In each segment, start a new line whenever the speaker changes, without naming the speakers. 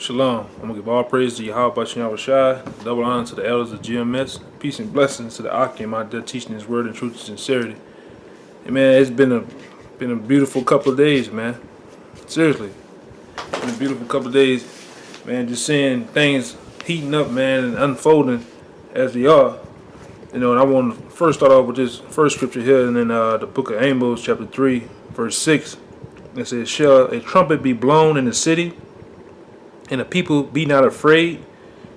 Shalom. I'm gonna give all praise to Yahweh Bashem Yahushai, double honor to the elders of GMS, peace and blessings to the Akim out there teaching His word in truth and sincerity. And man, it's been a beautiful couple of days, man. Seriously, it's been a beautiful couple of days, man. Just seeing things heating up, man, and unfolding as they are. You know, and I want to first start off with this first scripture here, and then the book of Amos, chapter 3, verse 6. It says, "Shall a trumpet be blown in the city, and the people be not afraid?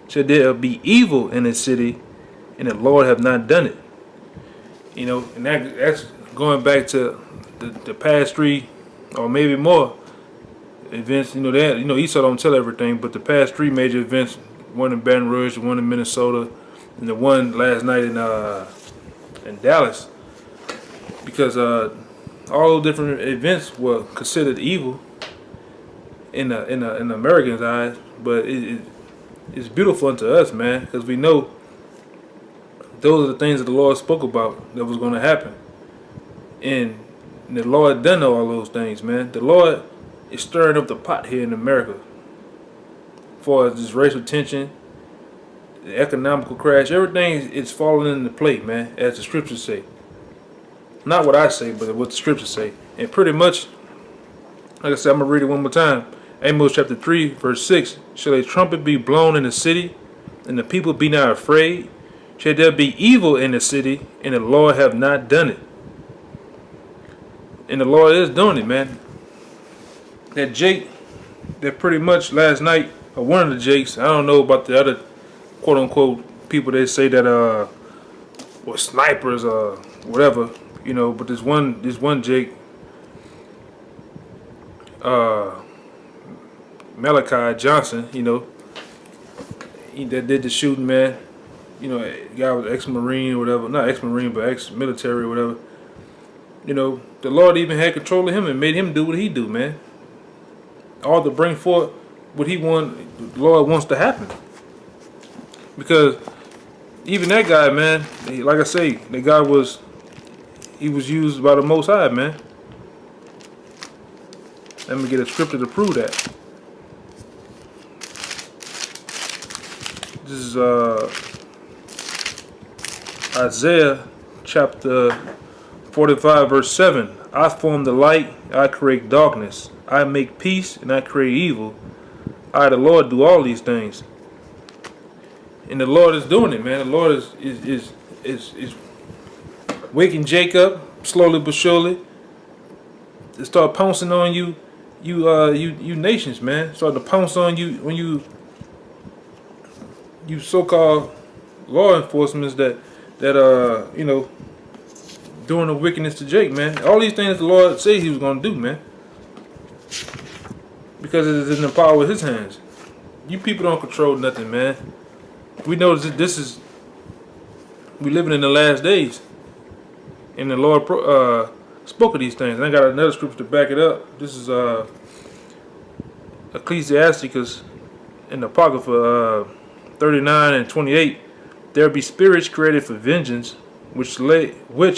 Shall there be evil in the city, and the Lord have not done it?" You know, and that's going back to the past three, or maybe more events. You know that Esau don't tell everything, but the past three major events: one in Baton Rouge, the one in Minnesota, and the one last night in Dallas. Because all those different events were considered evil in the Americans' eyes, but it's beautiful unto us, man, because we know those are the things that the Lord spoke about that was going to happen, and the Lord done all those things, man. The Lord is stirring up the pot here in America, as far as this racial tension, the economical crash, everything is falling into place, man, as the scriptures say. Not what I say, but what the scriptures say. And pretty much, like I said, I'm going to read it one more time. Amos chapter 3, verse 6. "Shall a trumpet be blown in the city, and the people be not afraid? Shall there be evil in the city, and the Lord have not done it?" And the Lord is doing it, man. That Jake, that pretty much last night, or one of the Jakes, I don't know about the other quote unquote people that say that were snipers or whatever, but this one Jake, Malachi Johnson, he that did the shooting, man. Guy was ex-Marine or whatever, not ex-Marine, but ex-military or whatever. The Lord even had control of him and made him do what he do, man. All to bring forth what the Lord wants to happen. Because even that guy, man, like I say, the guy was used by the Most High, man. Let me get a scripture to prove that. This is Isaiah chapter 45, verse 7. "I form the light, I create darkness. I make peace, and I create evil. I, the Lord, do all these things." And the Lord is doing it, man. The Lord is waking Jacob slowly but surely to start pouncing on you nations, man. Start to pounce on you when you so-called law enforcement that doing the wickedness to Jake, man. All these things the Lord said He was gonna do, man, because it is in the power of His hands. You people don't control nothing, man. We know that we living in the last days, and the Lord spoke of these things. And I got another scripture to back it up. This is Ecclesiasticus in the Apocrypha 39 and 28. "There be spirits created for vengeance, which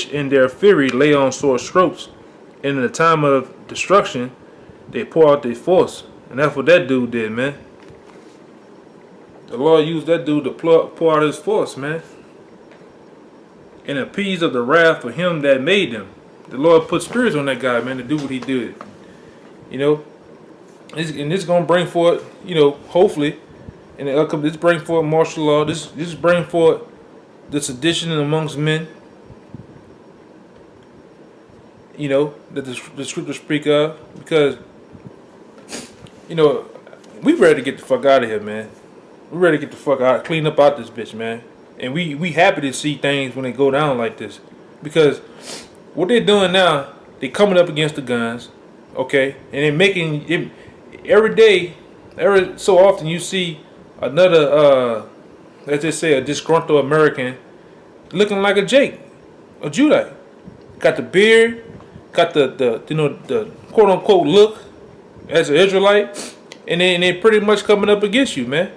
in their fury lay on sore strokes, and in the time of destruction they pour out their force." And that's what that dude did, man. The Lord used that dude to pour out His force, man, and appease of the wrath of Him that made them. The Lord put spirits on that guy, man, to do what He did. And this gonna bring forth, hopefully, and this bring forth martial law. This bring forth the sedition amongst men. That the scriptures speak of, because we ready to get the fuck out of here, man. We ready to get the fuck out, clean up out this bitch, man. And we happy to see things when they go down like this, because what they're doing now, they coming up against the guns, okay, and they're making it every day. Every so often you see another, let's just say, a disgruntled American looking like a Jake, a Judite. Got the beard, got the quote unquote look as an Israelite, and they pretty much coming up against you, man.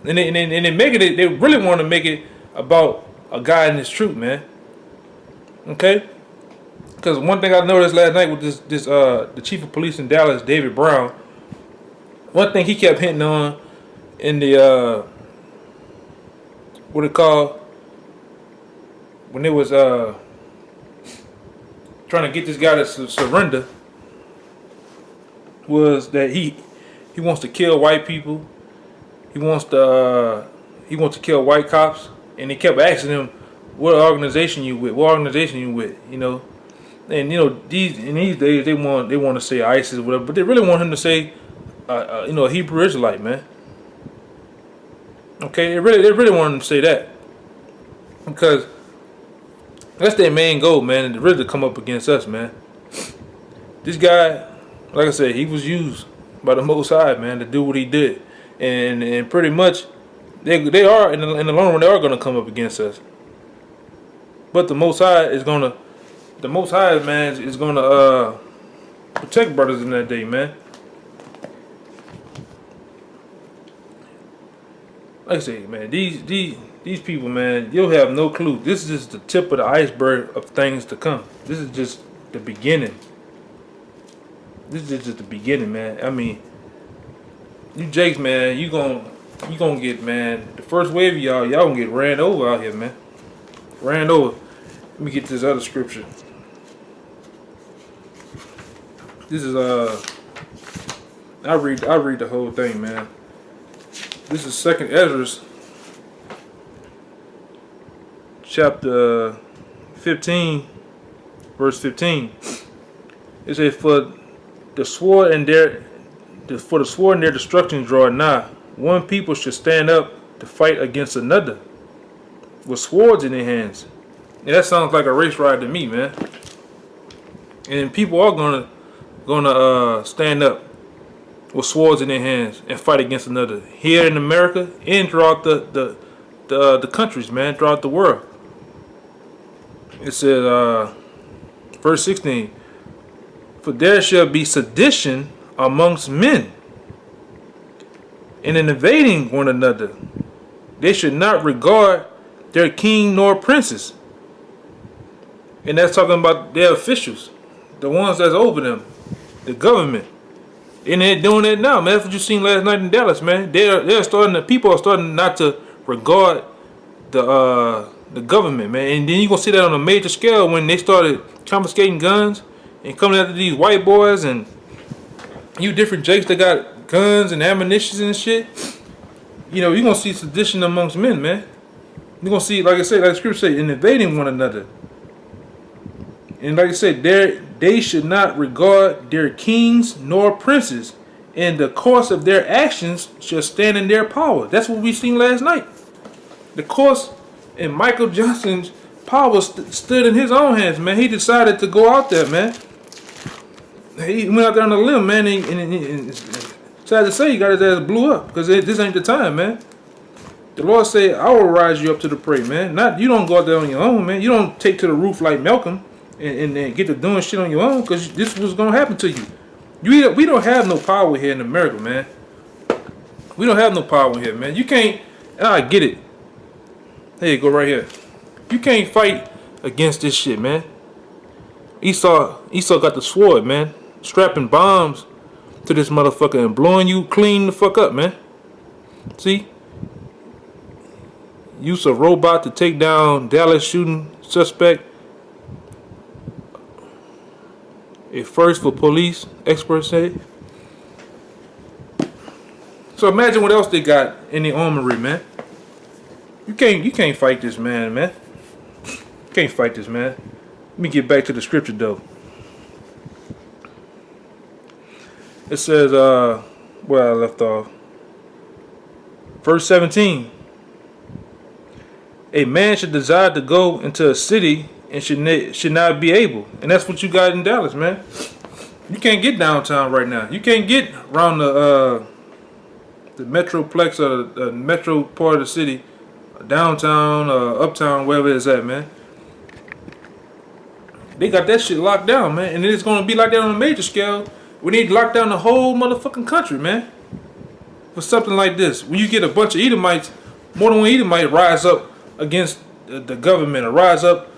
And they making it. They really want to make it about a guy in his truth, man. Okay. Because one thing I noticed last night with the chief of police in Dallas, David Brown, one thing he kept hitting on in the what it called when it was trying to get this guy to surrender was that he wants to kill white people. He wants to kill white cops, and he kept asking him, "What organization you with? What organization you with?" You know, and you know these days they want to say ISIS or whatever, but they really want him to say, you know, a Hebrew Israelite, man. Okay, they really want him to say that because that's their main goal, man, to really come up against us, man. This guy, like I said, he was used by the Most High, man, to do what he did, and pretty much they are in the long run they are gonna come up against us. But the Most High, man, is gonna protect brothers in that day, man. Like I say, man, these people, man, you'll have no clue. This is just the tip of the iceberg of things to come. This is just the beginning. This is just the beginning, man. I mean, you Jakes, man, you gonna get, man, the first wave of y'all gonna get ran over out here, man. Ran over. Let me get this other scripture. This is I read the whole thing, man. This is 2nd Ezra, chapter 15, verse 15. It says, For the sword and their destruction draw nigh. One people should stand up to fight against another with swords in their hands. And that sounds like a race ride to me, man. And people are gonna stand up with swords in their hands and fight against another here in America and throughout the countries, man, throughout the world. It says, verse 16, For there shall be sedition amongst men, and in invading one another, they should not regard their king nor princes. And that's talking about their officials, the ones that's over them, the government. And they're doing that now, man. That's what you seen last night in Dallas, man. People are starting not to regard the government, man. And then you gonna see that on a major scale when they started confiscating guns and coming after these white boys and you different Jakes that got guns and ammunition and shit. You know, you're gonna see sedition amongst men, man. You're gonna see, like I said, like the scripture say, in invading one another. And like I said, they should not regard their kings nor princes, and the course of their actions shall stand in their power. That's what we seen last night. The course in Michael Johnson's power stood in his own hands, man. He decided to go out there, man. He went out there on a limb, man, and sad to say, he got his ass blew up because this ain't the time, man. The Lord said, I will rise you up to the prey, man. You don't go out there on your own, man. You don't take to the roof like Malcolm and get to doing shit on your own, because this was going to happen to you. We don't have no power here in America, man. We don't have no power here, man. You can't, and I get it. Hey, go right here. You can't fight against this shit, man. Esau got the sword, man. Strapping bombs to this motherfucker and blowing you clean the fuck up, man. See? Use a robot to take down Dallas shooting suspect. A first for police, experts say. So imagine what else they got in the armory, man. You can't fight this man, man. You can't fight this man. Let me get back to the scripture though. It says, where I left off. Verse 17. A man should desire to go into a city and should not be able. And that's what you got in Dallas, man. You can't get downtown right now. You can't get around the metroplex or the metro part of the city, downtown, uptown, wherever it's at, man. They got that shit locked down, man. And it's going to be like that on a major scale. We need to lock down the whole motherfucking country, man. For something like this. When you get a bunch of Edomites, more than one Edomite rise up against the government or rise up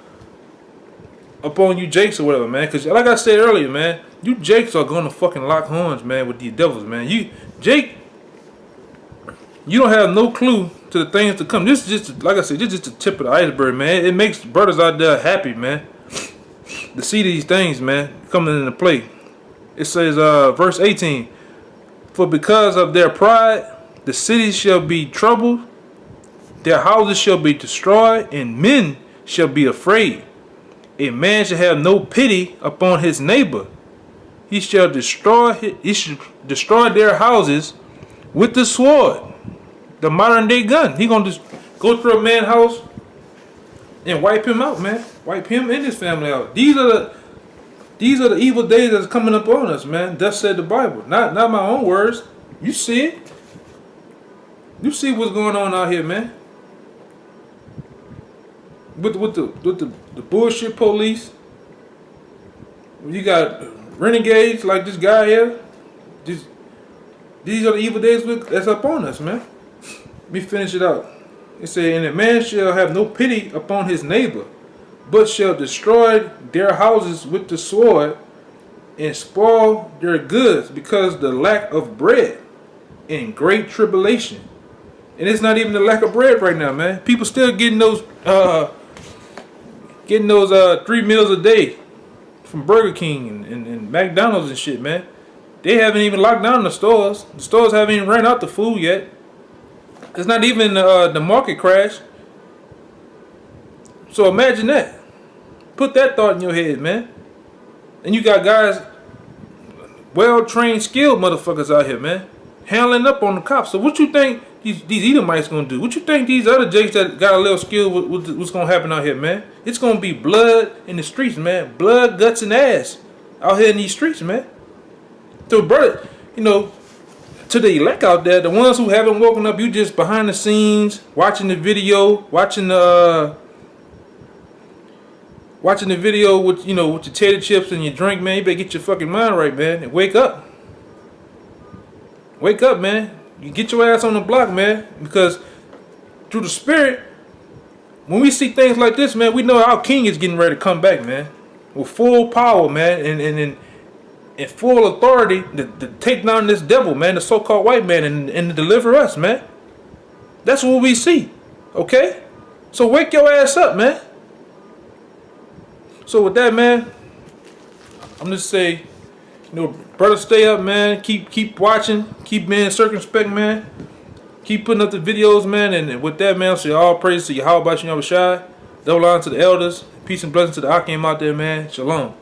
upon you Jakes or whatever, man. Because like I said earlier, man, you Jakes are going to fucking lock horns, man, with these devils, man. Jake, you don't have no clue to the things to come. This is just, like I said, this is just the tip of the iceberg, man. It makes brothers out there happy, man, to see these things, man, coming into play. It says, verse 18, for because of their pride, the cities shall be troubled, their houses shall be destroyed, and men shall be afraid. A man shall have no pity upon his neighbor. He shall destroy their houses with the sword, the modern day gun. He gonna just go through a man's house and wipe him out, man. Wipe him and his family out. These are the evil days that's coming up on us, man. Thus said the Bible. Not my own words. You see it. You see what's going on out here, man. With the bullshit police. You got renegades like this guy here. These are the evil days that's up on us, man. Let me finish it out. It said, and a man shall have no pity upon his neighbor, but shall destroy their houses with the sword, and spoil their goods because of the lack of bread in great tribulation. And it's not even the lack of bread right now, man. People still getting those 3 meals a day from Burger King and McDonald's and shit, man. They haven't even locked down the stores. The stores haven't even ran out the food yet. It's not even the market crash. So imagine that. Put that thought in your head, man. And you got guys, well-trained, skilled motherfuckers out here, man, handling up on the cops. So what you think these Edomites gonna do? What you think these other jakes that got a little skill, what's gonna happen out here, man? It's gonna be blood in the streets, man. Blood, guts, and ass out here in these streets, man. So, brother, you know, to the elect out there, the ones who haven't woken up, you just behind the scenes, watching the video, watching the video with, you know, with your tater chips and your drink, man. You better get your fucking mind right, man, and wake up. Wake up, man. You get your ass on the block, man, because through the Spirit, when we see things like this, man, we know our King is getting ready to come back, man, with full power, man, and full authority to take down this devil, man, the so-called white man, and to deliver us, man. That's what we see, okay? So wake your ass up, man. So with that, man, I'm just say, you know, brother, stay up, man. Keep watching. Keep being circumspect, man. Keep putting up the videos, man. And with that, man, I'll say all praise to Yahweh Bashem Yahushua. Double honor to the elders. Peace and blessings to the Akim out there, man. Shalom.